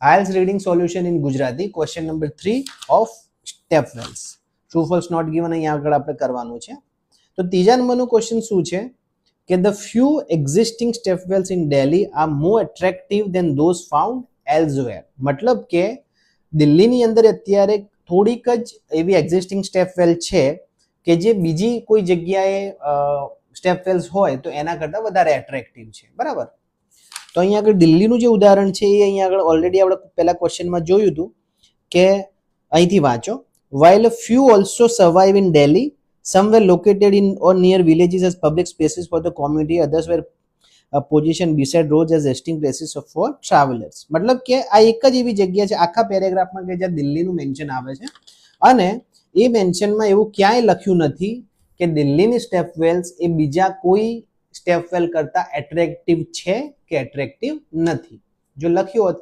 IELTS reading solution in Gujarati, question number 3 of step wells. True false not given અહીંયા આગળ આપણે કરવાનું છે. તો ત્રીજા નંબરનો ક્વેશ્ચન શું છે કે the few existing step wells in Delhi are more attractive than those found elsewhere. મતલબ કે દિલ્હીની અંદર અત્યારે થોડીક જ એવી એક્ઝિસ્ટિંગ સ્ટેપ વેલ છે કે જે બીજી કોઈ જગ્યાએ સ્ટેપ વેલ્સ હોય તો એના કરતાં વધારે એટ્રેક્ટિવ છે, બરાબર. તો અહીંયા આગળ દિલ્હીનું જે ઉદાહરણ છે એ અહીંયા આગળ ઓલરેડી આપણે પહેલા ક્વેશ્ચનમાં જોયું હતું કે અહીંથી વાંચો. while a few also survive in Delhi, some were located in or near villages as public spaces for the community, others were positioned beside roads as resting places for travelers. મતલબ કે આ એક જ એવી જગ્યા છે આખા પેરેગ્રાફમાં કે જ્યાં દિલ્હીનું મેન્શન આવે છે અને એ મેન્શનમાં એવું ક્યાંય લખ્યું નથી કે દિલ્હીની સ્ટેપ વેલ્સ એ બીજા કોઈ સ્ટેપ વેલ કરતા એટ્રેક્ટિવ છે કે એટ્રેક્ટિવ નથી. જો લખ્યું હોત